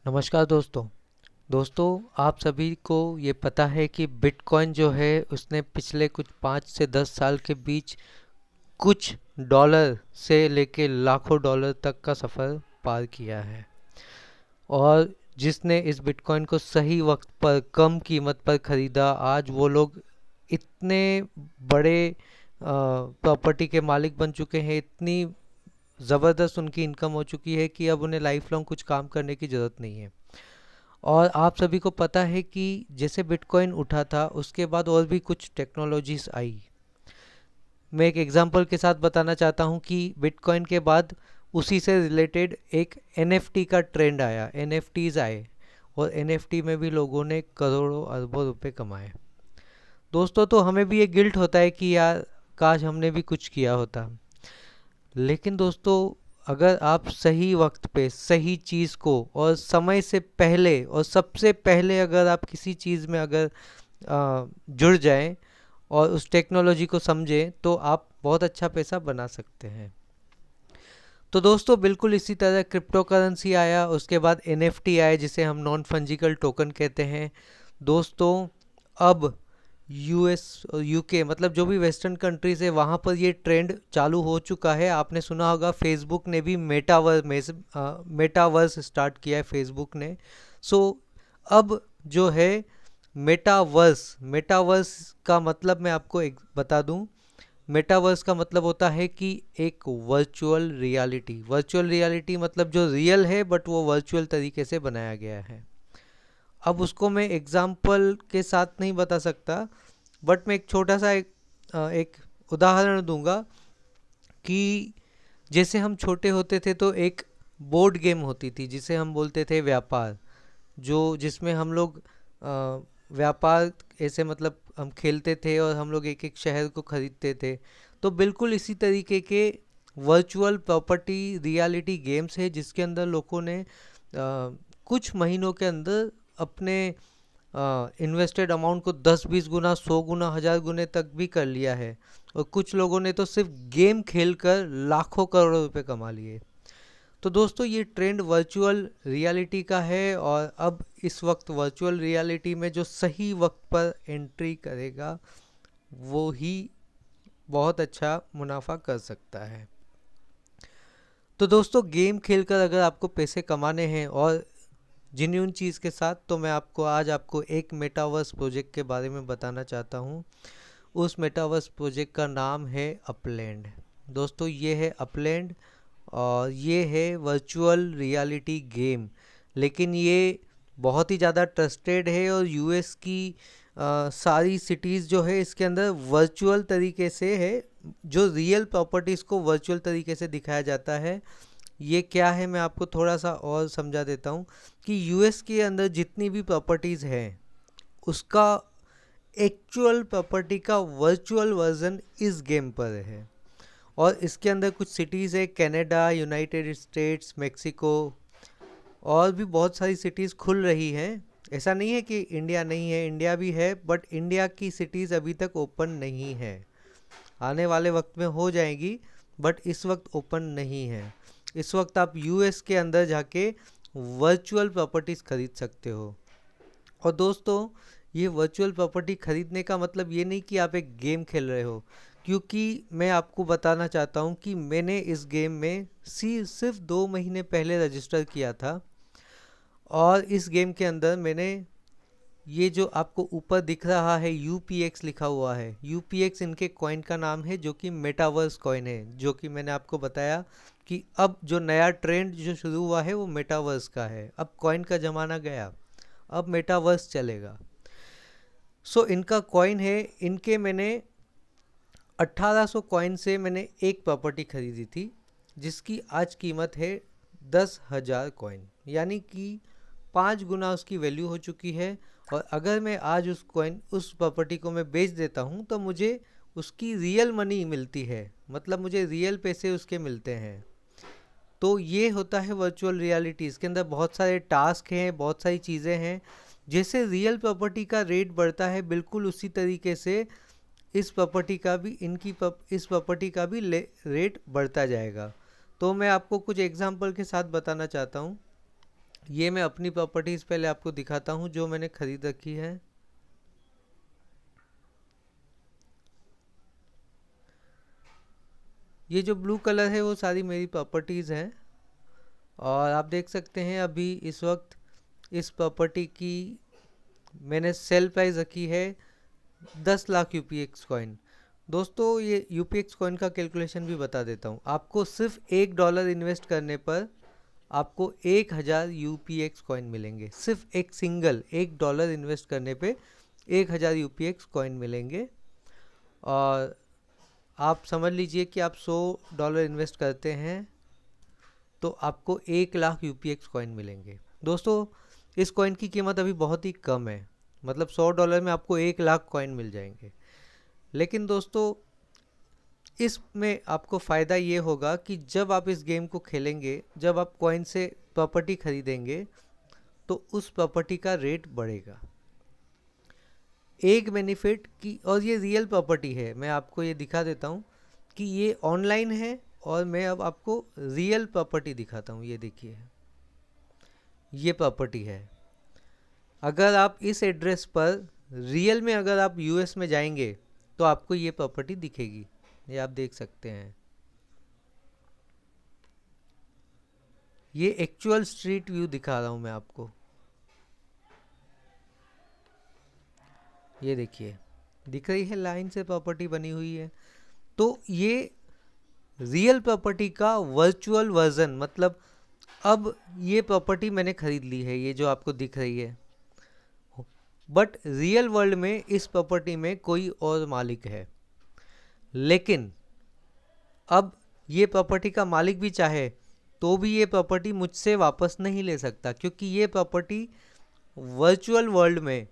नमस्कार दोस्तों। दोस्तों, आप सभी को ये पता है कि बिटकॉइन जो है उसने पिछले कुछ 5 से 10 साल के बीच कुछ डॉलर से लेके लाखों डॉलर तक का सफ़र पार किया है। और जिसने इस बिटकॉइन को सही वक्त पर कम कीमत पर ख़रीदा, आज वो लोग इतने बड़े प्रॉपर्टी के मालिक बन चुके हैं, इतनी ज़बरदस्त उनकी इनकम हो चुकी है कि अब उन्हें लाइफ लॉन्ग कुछ काम करने की ज़रूरत नहीं है। और आप सभी को पता है कि जैसे बिटकॉइन उठा था उसके बाद और भी कुछ टेक्नोलॉजीज आई। मैं एक एग्जांपल के साथ बताना चाहता हूँ कि बिटकॉइन के बाद उसी से रिलेटेड एक एनएफटी का ट्रेंड आया, एनएफटीज आए, और एनएफटी में भी लोगों ने करोड़ों अरबों रुपए कमाए। दोस्तों, तो हमें भी ये गिल्ट होता है कि यार काश हमने भी कुछ किया होता। लेकिन दोस्तों, अगर आप सही वक्त पे सही चीज़ को और समय से पहले और सबसे पहले अगर आप किसी चीज़ में अगर जुड़ जाएं और उस टेक्नोलॉजी को समझें तो आप बहुत अच्छा पैसा बना सकते हैं। तो दोस्तों, बिल्कुल इसी तरह क्रिप्टो करेंसी आया, उसके बाद एनएफटी आए जिसे हम नॉन फंजिकल टोकन कहते हैं। दोस्तों, अब यूएस और यूके मतलब जो भी वेस्टर्न कंट्रीज है वहाँ पर ये ट्रेंड चालू हो चुका है। आपने सुना होगा फेसबुक ने भी मेटावर्स स्टार्ट किया है फेसबुक ने। सो अब जो है मेटावर्स मेटावर्स का मतलब मैं आपको एक बता दूं। मेटावर्स का मतलब होता है कि एक वर्चुअल रियलिटी मतलब जो रियल है बट वो वर्चुअल तरीके से बनाया गया है। अब उसको मैं एग्जाम्पल के साथ नहीं बता सकता, बट मैं एक छोटा सा एक उदाहरण दूंगा कि जैसे हम छोटे होते थे तो एक बोर्ड गेम होती थी जिसे हम बोलते थे व्यापार, जो जिसमें हम लोग व्यापार ऐसे मतलब हम खेलते थे और हम लोग एक एक शहर को खरीदते थे। तो बिल्कुल इसी तरीके के वर्चुअल प्रॉपर्टी रियलिटी गेम्स है जिसके अंदर लोगों ने कुछ महीनों के अंदर अपने इन्वेस्टेड अमाउंट को 10-20 गुना 100 गुना 1000 गुने तक भी कर लिया है। और कुछ लोगों ने तो सिर्फ गेम खेलकर लाखों करोड़ों रुपए कमा लिए। तो दोस्तों, ये ट्रेंड वर्चुअल रियलिटी का है और अब इस वक्त वर्चुअल रियलिटी में जो सही वक्त पर एंट्री करेगा वो ही बहुत अच्छा मुनाफा कर सकता है। तो दोस्तों, गेम खेलकर अगर आपको पैसे कमाने हैं और जेन्युइन चीज़ के साथ, तो मैं आज आपको एक मेटावर्स प्रोजेक्ट के बारे में बताना चाहता हूँ। उस मेटावर्स प्रोजेक्ट का नाम है अपलैंड। दोस्तों, ये है अपलैंड और ये है वर्चुअल रियलिटी गेम। लेकिन ये बहुत ही ज़्यादा ट्रस्टेड है और यूएस की सारी सिटीज़ जो है इसके अंदर वर्चुअल तरीके से है। जो रियल प्रॉपर्टीज़ को वर्चुअल तरीके से दिखाया जाता है। ये क्या है मैं आपको थोड़ा सा और समझा देता हूँ कि यूएस के अंदर जितनी भी प्रॉपर्टीज़ हैं उसका एक्चुअल प्रॉपर्टी का वर्चुअल वर्जन इस गेम पर है। और इसके अंदर कुछ सिटीज़ है, कनाडा, यूनाइटेड स्टेट्स, मेक्सिको और भी बहुत सारी सिटीज़ खुल रही हैं। ऐसा नहीं है कि इंडिया नहीं है, इंडिया भी है, बट इंडिया की सिटीज़ अभी तक ओपन नहीं है। आने वाले वक्त में हो जाएगी, बट इस वक्त ओपन नहीं है। इस वक्त आप यूएस के अंदर जाके वर्चुअल प्रॉपर्टीज़ खरीद सकते हो। और दोस्तों, ये वर्चुअल प्रॉपर्टी खरीदने का मतलब ये नहीं कि आप एक गेम खेल रहे हो, क्योंकि मैं आपको बताना चाहता हूँ कि मैंने इस गेम में सिर्फ 2 महीने पहले रजिस्टर किया था। और इस गेम के अंदर मैंने ये जो आपको ऊपर दिख रहा है यूपीएक्स लिखा हुआ है, यूपीएक्स इनके कॉइन का नाम है जो कि मेटावर्स कॉइन है। जो कि मैंने आपको बताया कि अब जो नया ट्रेंड जो शुरू हुआ है वो मेटावर्स का है। अब कॉइन का ज़माना गया, अब मेटावर्स चलेगा। सो इनका कॉइन है, इनके मैंने 1800 कॉइन से मैंने एक प्रॉपर्टी खरीदी थी जिसकी आज कीमत है 10,000 कॉइन, यानी कि 5 गुना उसकी वैल्यू हो चुकी है। और अगर मैं आज उस प्रॉपर्टी को मैं बेच देता हूँ तो मुझे उसकी रियल मनी मिलती है, मतलब मुझे रियल पैसे उसके मिलते हैं। तो ये होता है वर्चुअल रियलिटी। इसके अंदर बहुत सारे टास्क हैं, बहुत सारी चीज़ें हैं। जैसे रियल प्रॉपर्टी का रेट बढ़ता है, बिल्कुल उसी तरीके से इस प्रॉपर्टी का भी रेट बढ़ता जाएगा। तो मैं आपको कुछ एग्जांपल के साथ बताना चाहता हूँ। ये मैं अपनी प्रॉपर्टीज़ पहले आपको दिखाता हूँ जो मैंने खरीद रखी है। ये जो ब्लू कलर है वो सारी मेरी प्रॉपर्टीज़ हैं, और आप देख सकते हैं अभी इस वक्त इस प्रॉपर्टी की मैंने सेल प्राइस रखी है 10 लाख यूपीएक्स कॉइन। दोस्तों ये यूपीएक्स कॉइन का कैलकुलेशन भी बता देता हूँ आपको। सिर्फ $1 इन्वेस्ट करने पर आपको 1000 यूपीएक्स कॉइन मिलेंगे। सिर्फ एक सिंगल $1 इन्वेस्ट करने पे 1000 यूपीएक्स कॉइन मिलेंगे। और आप समझ लीजिए कि आप $100 इन्वेस्ट करते हैं तो आपको 1 लाख यूपीएक्स कॉइन मिलेंगे। दोस्तों इस कॉइन की कीमत अभी बहुत ही कम है, मतलब $100 में आपको 1 लाख कॉइन मिल जाएंगे। लेकिन दोस्तों इसमें आपको फ़ायदा ये होगा कि जब आप इस गेम को खेलेंगे, जब आप कॉइन से प्रॉपर्टी खरीदेंगे तो उस प्रॉपर्टी का रेट बढ़ेगा। एक बेनिफिट की, और ये रियल प्रॉपर्टी है, मैं आपको ये दिखा देता हूँ कि ये ऑनलाइन है, और मैं अब आपको रियल प्रॉपर्टी दिखाता हूँ। ये देखिए ये प्रॉपर्टी है। अगर आप इस एड्रेस पर रियल में अगर आप यूएस में जाएंगे तो आपको ये प्रॉपर्टी दिखेगी। ये आप देख सकते हैं, ये एक्चुअल स्ट्रीट व्यू दिखा रहा हूँ मैं आपको। ये देखिए दिख रही है, लाइन से प्रॉपर्टी बनी हुई है। तो ये रियल प्रॉपर्टी का वर्चुअल वर्जन, मतलब अब ये प्रॉपर्टी मैंने खरीद ली है, ये जो आपको दिख रही है, बट रियल वर्ल्ड में इस प्रॉपर्टी में कोई और मालिक है। लेकिन अब ये प्रॉपर्टी का मालिक भी चाहे तो भी ये प्रॉपर्टी मुझसे वापस नहीं ले सकता, क्योंकि ये प्रॉपर्टी वर्चुअल वर्ल्ड में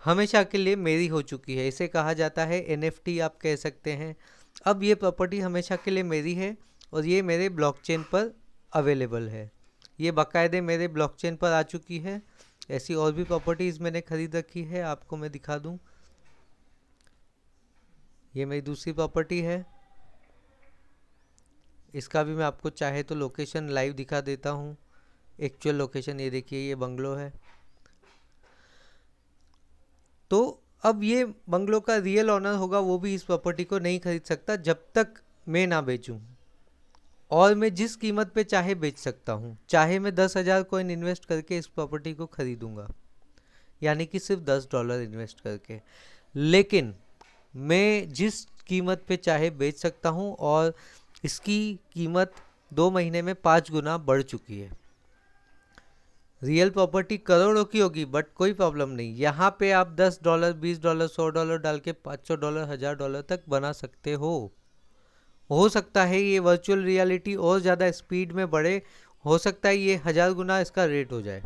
हमेशा के लिए मेरी हो चुकी है। इसे कहा जाता है एनएफटी, आप कह सकते हैं। अब ये प्रॉपर्टी हमेशा के लिए मेरी है और ये मेरे ब्लॉकचेन पर अवेलेबल है। ये बाकायदे मेरे ब्लॉकचेन पर आ चुकी है। ऐसी और भी प्रॉपर्टीज़ मैंने खरीद रखी है, आपको मैं दिखा दूं। ये मेरी दूसरी प्रॉपर्टी है, इसका भी मैं आपको चाहे तो लोकेशन लाइव दिखा देता हूँ। एक्चुअल लोकेशन ये देखिए, ये बंगलो है। तो अब ये बंगलो का रियल ओनर होगा वो भी इस प्रॉपर्टी को नहीं खरीद सकता जब तक मैं ना बेचूं। और मैं जिस कीमत पे चाहे बेच सकता हूँ, चाहे मैं 10,000 कॉइन इन्वेस्ट करके इस प्रॉपर्टी को खरीदूंगा, यानी कि सिर्फ $10 इन्वेस्ट करके। लेकिन मैं जिस कीमत पे चाहे बेच सकता हूँ, और इसकी कीमत 2 महीने में 5 गुना बढ़ चुकी है। रियल प्रॉपर्टी करोड़ों की होगी बट कोई प्रॉब्लम नहीं, यहाँ पे आप $10, $20, $100 डाल के $500, $1000 तक बना सकते हो सकता है ये वर्चुअल रियलिटी और ज़्यादा स्पीड में बढ़े, हो सकता है ये 1000 गुना इसका रेट हो जाए।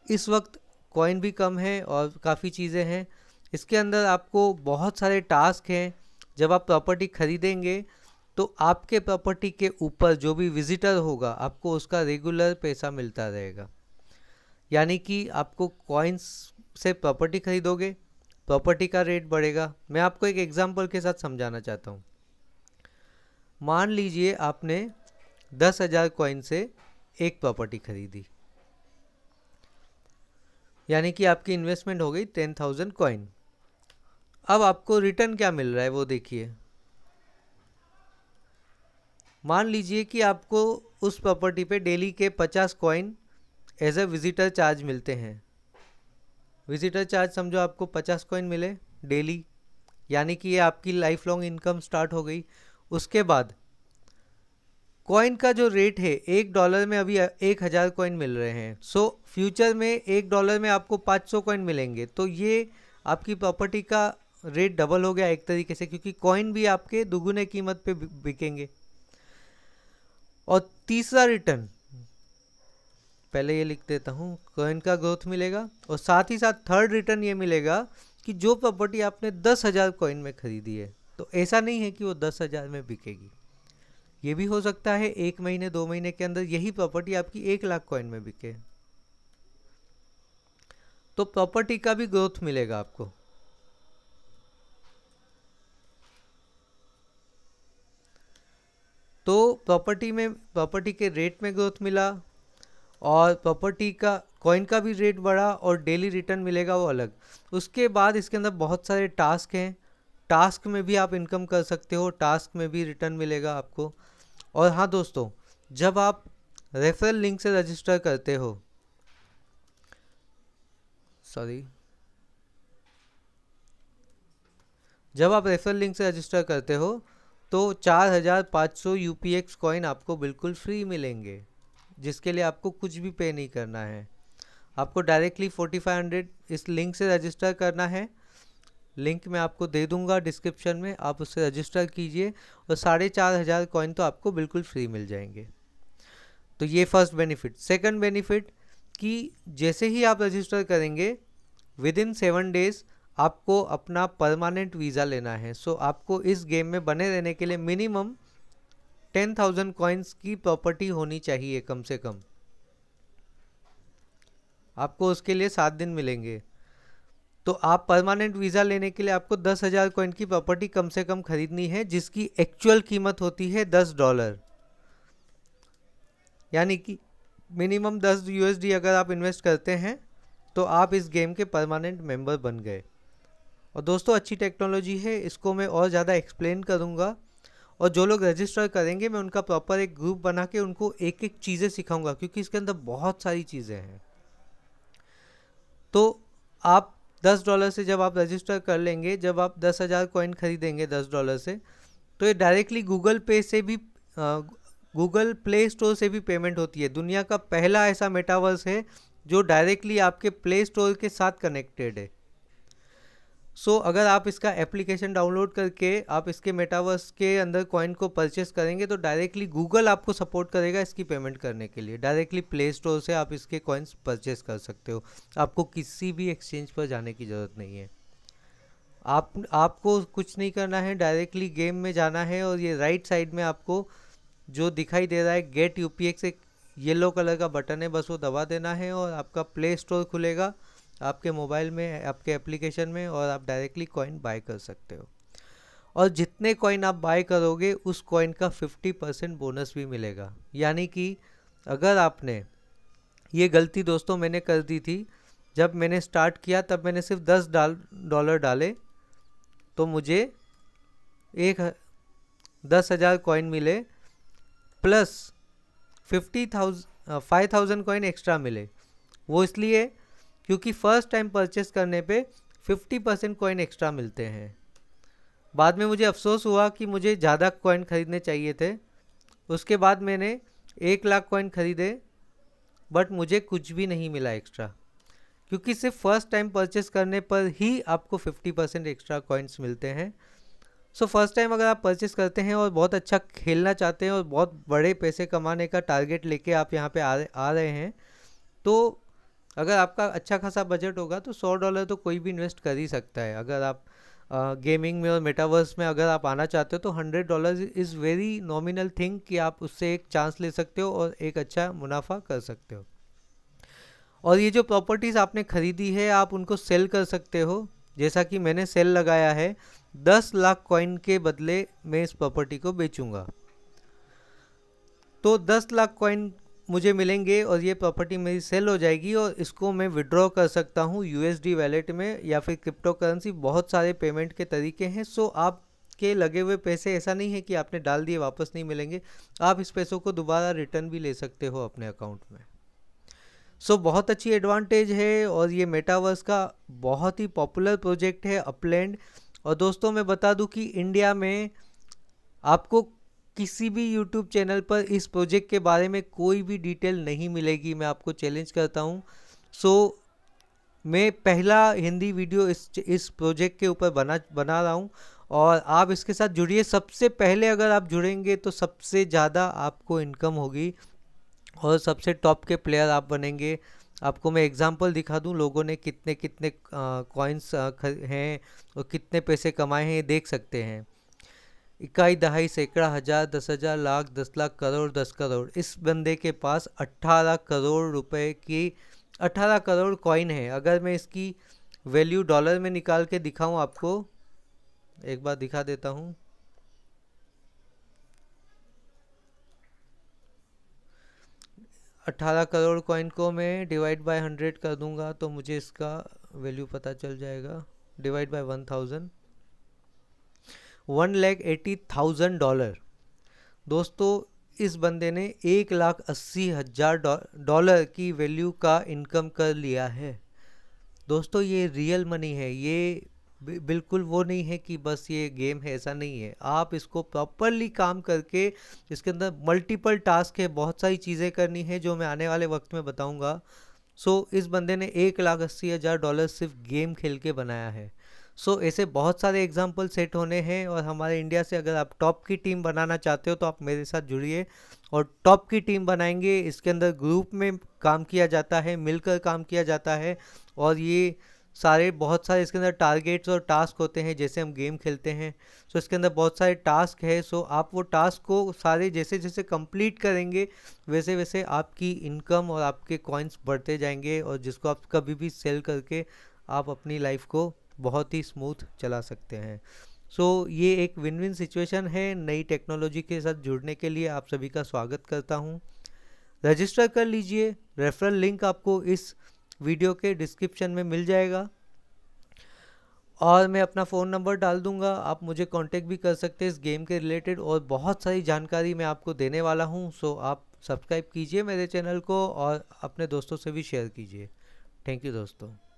इस वक्त कॉइन भी कम है और काफ़ी चीज़ें हैं इसके अंदर। आपको बहुत सारे टास्क हैं। जब आप प्रॉपर्टी खरीदेंगे तो आपके प्रॉपर्टी के ऊपर जो भी विजिटर होगा आपको उसका रेगुलर पैसा मिलता रहेगा। यानी कि आपको कॉइन्स से प्रॉपर्टी खरीदोगे, प्रॉपर्टी का रेट बढ़ेगा। मैं आपको एक एग्जांपल के साथ समझाना चाहता हूँ। मान लीजिए आपने 10,000 कॉइन से एक प्रॉपर्टी खरीदी, यानी कि आपकी इन्वेस्टमेंट हो गई 10,000 कॉइन। अब आपको रिटर्न क्या मिल रहा है वो देखिए। मान लीजिए कि आपको उस प्रॉपर्टी पे डेली के 50 coin as a visitor charge मिलते हैं। विजिटर चार्ज समझो आपको 50 कॉइन मिले डेली, यानी कि ये आपकी लाइफ लॉन्ग इनकम स्टार्ट हो गई। उसके बाद कॉइन का जो रेट है $1 में अभी 1000 कॉइन मिल रहे हैं। सो फ्यूचर में $1 में आपको 500 कॉइन मिलेंगे। तो ये आपकी प्रॉपर्टी का रेट डबल हो गया एक तरीके से, क्योंकि कॉइन भी आपके दुगुने कीमत पे बिकेंगे। और तीसरा रिटर्न, पहले ये लिख देता हूँ, कॉइन का ग्रोथ मिलेगा। और साथ ही साथ थर्ड रिटर्न ये मिलेगा कि जो प्रॉपर्टी आपने 10,000 कॉइन में खरीदी है, तो ऐसा नहीं है कि वो 10,000 में बिकेगी। ये भी हो सकता है 1 महीने 2 महीने के अंदर यही प्रॉपर्टी आपकी 1 लाख कॉइन में बिके। तो प्रॉपर्टी का भी ग्रोथ मिलेगा आपको। तो प्रॉपर्टी के रेट में ग्रोथ मिला, और प्रॉपर्टी का कॉइन का भी रेट बढ़ा और डेली रिटर्न मिलेगा वो अलग। उसके बाद इसके अंदर बहुत सारे टास्क हैं, टास्क में भी आप इनकम कर सकते हो, टास्क में भी रिटर्न मिलेगा आपको। और हाँ दोस्तों, जब आप रेफरल लिंक से रजिस्टर करते हो, सॉरी, जब आप रेफरल लिंक से रजिस्टर करते हो तो 4500 यूपीएक्स कॉइन आपको बिल्कुल फ्री मिलेंगे, जिसके लिए आपको कुछ भी पे नहीं करना है। आपको डायरेक्टली 4500 इस लिंक से रजिस्टर करना है। लिंक मैं आपको दे दूंगा डिस्क्रिप्शन में, आप उससे रजिस्टर कीजिए और 4500 कॉइन तो आपको बिल्कुल फ्री मिल जाएंगे। तो ये फर्स्ट बेनिफिट। सेकंड बेनिफिट कि जैसे ही आप रजिस्टर करेंगे विद इन 7 डेज आपको अपना परमानेंट वीज़ा लेना है। सो आपको इस गेम में बने रहने के लिए मिनिमम 10,000 कॉइन्स की प्रॉपर्टी होनी चाहिए कम से कम। आपको उसके लिए 7 दिन मिलेंगे। तो आप परमानेंट वीज़ा लेने के लिए आपको 10,000 कॉइन की प्रॉपर्टी कम से कम खरीदनी है, जिसकी एक्चुअल कीमत होती है $10। यानी कि मिनिमम 10 यूएसडी अगर आप इन्वेस्ट करते हैं तो आप इस गेम के परमानेंट मेंबर बन गए। और दोस्तों अच्छी टेक्नोलॉजी है, इसको मैं और ज़्यादा एक्सप्लेन करूँगा। और जो लोग रजिस्टर करेंगे मैं उनका प्रॉपर एक ग्रुप बना के उनको एक एक चीज़ें सिखाऊंगा, क्योंकि इसके अंदर बहुत सारी चीज़ें हैं। तो आप $10 से जब आप रजिस्टर कर लेंगे, जब आप 10,000 कॉइन खरीदेंगे $10 से, तो ये डायरेक्टली गूगल पे से भी गूगल प्ले स्टोर से भी पेमेंट होती है। दुनिया का पहला ऐसा मेटावर्स है जो डायरेक्टली आपके प्ले स्टोर के साथ कनेक्टेड है। सो अगर आप इसका एप्लीकेशन डाउनलोड करके आप इसके मेटावर्स के अंदर कॉइन को परचेस करेंगे तो डायरेक्टली गूगल आपको सपोर्ट करेगा इसकी पेमेंट करने के लिए। डायरेक्टली प्ले स्टोर से आप इसके कॉइन्स परचेस कर सकते हो, आपको किसी भी एक्सचेंज पर जाने की ज़रूरत नहीं है। आपको कुछ नहीं करना है, डायरेक्टली गेम में जाना है और ये राइट साइड में आपको जो दिखाई दे रहा है गेट यूपीएक्स, एक येलो कलर का बटन है, बस वो दबा देना है और आपका प्ले स्टोर खुलेगा आपके मोबाइल में, आपके एप्लीकेशन में, और आप डायरेक्टली कॉइन बाय कर सकते हो। और जितने कॉइन आप बाय करोगे उस कॉइन का 50% बोनस भी मिलेगा। यानी कि अगर आपने ये गलती दोस्तों मैंने कर दी थी, जब मैंने स्टार्ट किया तब मैंने सिर्फ $10 डाले तो मुझे 10,000 कॉइन मिले प्लस 5,000 कॉइन एक्स्ट्रा मिले। वो इसलिए क्योंकि फर्स्ट टाइम परचेस करने पे 50% कॉइन एक्स्ट्रा मिलते हैं। बाद में मुझे अफसोस हुआ कि मुझे ज़्यादा कॉइन खरीदने चाहिए थे। उसके बाद मैंने 1,00,000 कॉइन खरीदे, बट मुझे कुछ भी नहीं मिला एक्स्ट्रा, क्योंकि सिर्फ फर्स्ट टाइम परचेस करने पर ही आपको 50% एक्स्ट्रा कॉइन्स मिलते हैं। सो फर्स्ट टाइम अगर आप परचेस करते हैं और बहुत अच्छा खेलना चाहते हैं और बहुत बड़े पैसे कमाने का टारगेट लेके आप यहाँ पे आ रहे हैं, तो अगर आपका अच्छा खासा बजट होगा तो $100 तो कोई भी इन्वेस्ट कर ही सकता है। अगर आप गेमिंग में और मेटावर्स में अगर आप आना चाहते हो तो $100 इज़ वेरी नॉमिनल थिंग कि आप उससे एक चांस ले सकते हो और एक अच्छा मुनाफा कर सकते हो। और ये जो प्रॉपर्टीज़ आपने खरीदी है आप उनको सेल कर सकते हो, जैसा कि मैंने सेल लगाया है। 10 लाख कॉइन के बदले मैं इस प्रॉपर्टी को बेचूंगा, तो 10 लाख कॉइन मुझे मिलेंगे और ये प्रॉपर्टी मेरी सेल हो जाएगी और इसको मैं विड्रॉ कर सकता हूँ यूएसडी वैलेट में या फिर क्रिप्टो करेंसी। बहुत सारे पेमेंट के तरीके हैं। सो आपके लगे हुए पैसे ऐसा नहीं है कि आपने डाल दिए वापस नहीं मिलेंगे, आप इस पैसों को दोबारा रिटर्न भी ले सकते हो अपने अकाउंट में। सो बहुत अच्छी एडवांटेज है और ये मेटावर्स का बहुत ही पॉपुलर प्रोजेक्ट है अपलैंड। और दोस्तों मैं बता दूं कि इंडिया में आपको किसी भी यूट्यूब चैनल पर इस प्रोजेक्ट के बारे में कोई भी डिटेल नहीं मिलेगी, मैं आपको चैलेंज करता हूँ। सो मैं पहला हिंदी वीडियो इस प्रोजेक्ट के ऊपर बना रहा हूँ और आप इसके साथ जुड़िए। सबसे पहले अगर आप जुड़ेंगे तो सबसे ज़्यादा आपको इनकम होगी और सबसे टॉप के प्लेयर आप बनेंगे। आपको मैं एग्जांपल दिखा दूं लोगों ने कितने कितने कॉइन्स हैं और कितने पैसे कमाए हैं, ये देख सकते हैं। इकाई, दहाई, सैकड़ा, हजार, 10,000, लाख, 10 लाख, करोड़, 10 करोड़। इस बंदे के पास 18 करोड़ रुपए की 18 करोड़ कॉइन है। अगर मैं इसकी वैल्यू डॉलर में निकाल के दिखाऊं आपको, एक बार दिखा देता हूं। 18 करोड़ कॉइन को मैं डिवाइड बाय 100 कर दूंगा तो मुझे इसका वैल्यू पता चल जाएगा। Divide by 1000, $1,80,000। दोस्तों इस बंदे ने 1,80,000 डॉलर की वैल्यू का इनकम कर लिया है। दोस्तों ये रियल मनी है, ये बिल्कुल वो नहीं है कि बस ये गेम है, ऐसा नहीं है। आप इसको प्रॉपरली काम करके, इसके अंदर मल्टीपल टास्क है, बहुत सारी चीज़ें करनी है जो मैं आने वाले वक्त में बताऊंगा। इस बंदे ने 1,80,000 डॉलर सिर्फ गेम खेल के बनाया है। ऐसे बहुत सारे एग्जाम्पल सेट होने हैं, और हमारे इंडिया से अगर आप टॉप की टीम बनाना चाहते हो तो आप मेरे साथ जुड़िए और टॉप की टीम बनाएंगे। इसके अंदर ग्रुप में काम किया जाता है, मिलकर काम किया जाता है, और ये बहुत सारे इसके अंदर टारगेट्स और टास्क होते हैं जैसे हम गेम खेलते हैं। इसके अंदर बहुत सारे टास्क है। आप वो टास्क को सारे जैसे जैसे कंप्लीट करेंगे वैसे वैसे आपकी इनकम और आपके कॉइन्स बढ़ते जाएंगे, और जिसको आप कभी भी सेल करके आप अपनी लाइफ को बहुत ही स्मूथ चला सकते हैं। ये एक विन विन सिचुएशन है। नई टेक्नोलॉजी के साथ जुड़ने के लिए आप सभी का स्वागत करता हूँ। रजिस्टर कर लीजिए, रेफरल लिंक आपको इस वीडियो के डिस्क्रिप्शन में मिल जाएगा, और मैं अपना फ़ोन नंबर डाल दूंगा। आप मुझे कांटेक्ट भी कर सकते हैं इस गेम के रिलेटेड, और बहुत सारी जानकारी मैं आपको देने वाला हूं। आप सब्सक्राइब कीजिए मेरे चैनल को और अपने दोस्तों से भी शेयर कीजिए। थैंक यू दोस्तों।